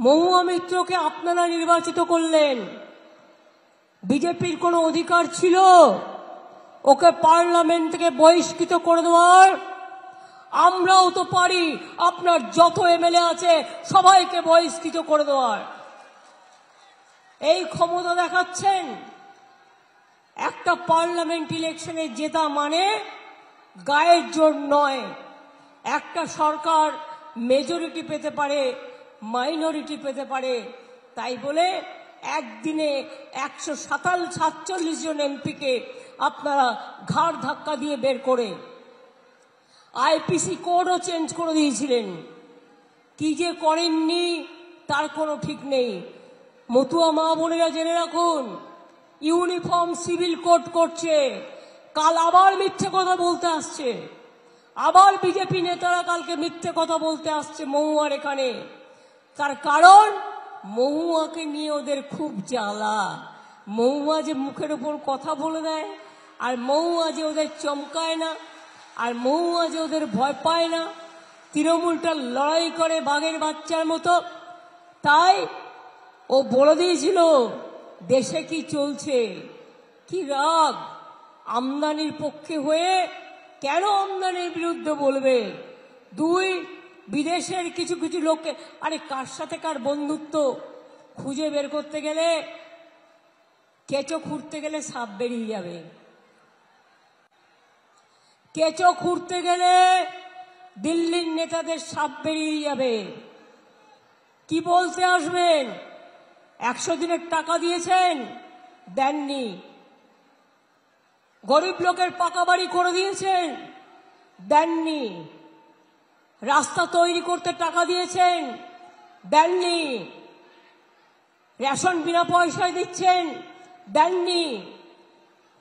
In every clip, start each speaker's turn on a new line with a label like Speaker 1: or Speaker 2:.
Speaker 1: মহুয়া মিত্রকে আপনারা নির্বাচিত করলেন। বিজেপির কোনো অধিকার ছিল ওকে পার্লামেন্ট থেকে বহিষ্কৃত করে দেওয়ার? আমরাও তো পারি আপনার যত এমএলএ আছে সবাইকে বহিষ্কৃত করে দেওয়ার। এই ক্ষমতা দেখাচ্ছেন। একটা পার্লামেন্ট ইলেকশনে জেতা মানে গায়ের জোর নয়। একটা সরকার মেজরিটি পেতে পারে, মাইনরিটি পেতে পারে, তাই বলে একদিনে 147 জন এমপিকে আপনারা ঘাড় ধাক্কা দিয়ে বের করে আইপিসি কোডও চেঞ্জ করে দিয়েছিলেন। কি যে করেননি তার কোনো ঠিক নেই। মতুয়া মা বোনেরা জেনে রাখুন, ইউনিফর্ম সিভিল কোড করছে, কাল আবার মিথ্যে কথা বলতে আসছে। আবার বিজেপি নেতারা কালকে মিথ্যে কথা বলতে আসছে মহুয়ার এখানে। তার কারণ মহুয়াকে নিয়ে ওদের খুব জ্বালা। মহুয়া যে মুখের উপর কথা বলে দেয়, আর মহুয়া যে ওদের চমকায় না, আর মহুয়া যে ওদের ভয় পায় না। তৃণমূলটা লড়াই করে বাঘের বাচ্চার মতো। তাই ও বলে দিয়েছিল দেশে কি চলছে, কি রাগ। আমদানির পক্ষে হয়ে কেন আমদানির বিরুদ্ধে বলবে? দুই, বিদেশের কিছু কিছু লোককে, আরে কার সাথে কার বন্ধুত্ব খুঁজে বের করতে গেলে, কেঁচো খুঁড়তে গেলে সাপ বেরিয়ে যাবে। কেঁচো খুঁড়তে গেলে দিল্লির নেতাদের সাপ বেরিয়ে যাবে। কি বলতে আসবেন? 100 দিনের টাকা দিয়েছেন, দেননি। গরিব লোকের পাকা বাড়ি করে দিয়েছেন, দেননি। রাস্তা তৈরি করতে টাকা দিয়েছেন, দেননি। রেশন বিনা পয়সায় দিচ্ছেন, দেননি।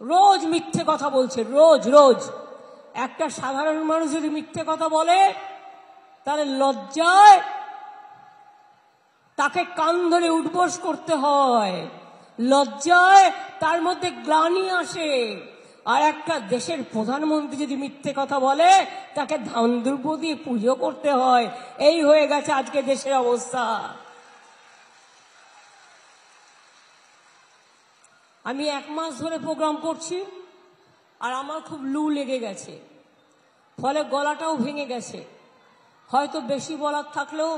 Speaker 1: রোজ মিথ্যে কথা বলছে, রোজ রোজ। একটা সাধারণ মানুষ যদি মিথ্যে কথা বলে তাহলে লজ্জায় তাকে কান ধরে উঠবোস করতে হয়, লজ্জায় তার মধ্যে গ্লানি আসে। আর একটা দেশের প্রধানমন্ত্রী যদি মিথ্যে কথা বলে তাকে ধান দ্রব্য দিয়ে পুজো করতে হয়। এই হয়ে গেছে আজকে দেশের অবস্থা। আমি 1 মাস ধরে প্রোগ্রাম করছি, আর আমার খুব লু লেগে গেছে, ফলে গলাটাও ভেঙে গেছে। হয়তো বেশি বলার থাকলেও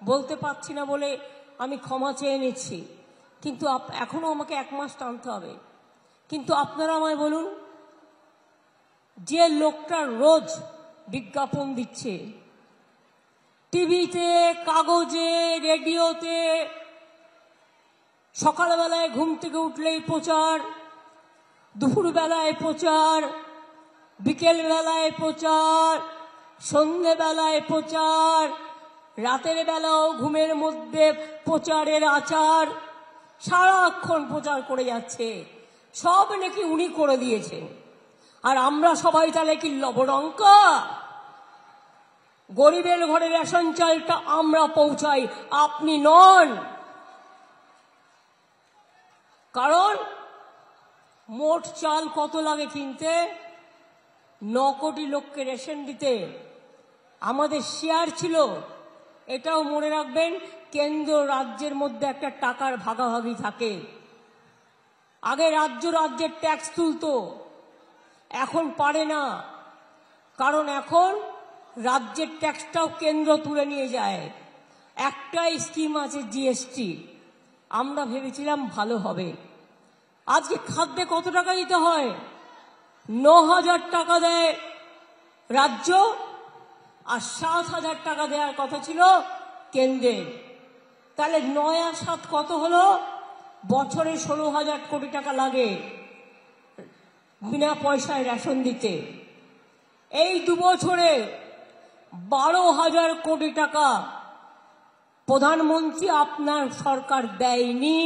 Speaker 1: বলতে পারছি না বলে আমি ক্ষমা চেয়ে নিচ্ছি। কিন্তু এখনো আমাকে 1 মাস টানতে হবে। কিন্তু আপনারা আমায় বলুন, যে লোকটা রোজ বিজ্ঞাপন দিচ্ছে টিভিতে, কাগজে, রেডিওতে, সকালবেলায় ঘুম থেকে উঠলেই প্রচার, দুপুরবেলায় প্রচার, বিকেল বেলায় প্রচার, সন্ধ্যেবেলায় প্রচার, রাতের বেলাও ঘুমের মধ্যে প্রচারের আচার, সারাক্ষণ প্রচার করে যাচ্ছে। সব নাকি উনি করে দিয়েছেন। আর আমরা সবাই তাহলে কি লবডঙ্কা? গরিবের ঘরে রেশন চালটা আমরা পৌঁছাই, আপনি নন। কারণ মোট চাল কত লাগে কিনতে? 9 কোটি লোককে রেশন দিতে আমাদের শেয়ার ছিল। এটাও মনে রাখবেন, কেন্দ্র রাজ্যের মধ্যে একটা টাকার ভাগাভাগি থাকে। আগে রাজ্যের ট্যাক্স তুলতো, এখন পারে না। কারণ এখন রাজ্যের ট্যাক্সটাও কেন্দ্র তুলে নিয়ে যায়। একটাই স্কিম আছে, জিএসটি। আমরা ভেবেছিলাম ভালো হবে। আজকে খাদ্যে কত টাকা দিতে হয়? 9,000 টাকা দেয় রাজ্য, আর 7,000 টাকা দেওয়ার কথা ছিল কেন্দ্রের। তাহলে 9 আর 7 কত হলো? বছরে 16,000 কোটি টাকা লাগে বিনা পয়সায় রেশন দিতে। এই 2 বছরে 12,000 কোটি টাকা প্রধানমন্ত্রী আপনার সরকার দেয়নি।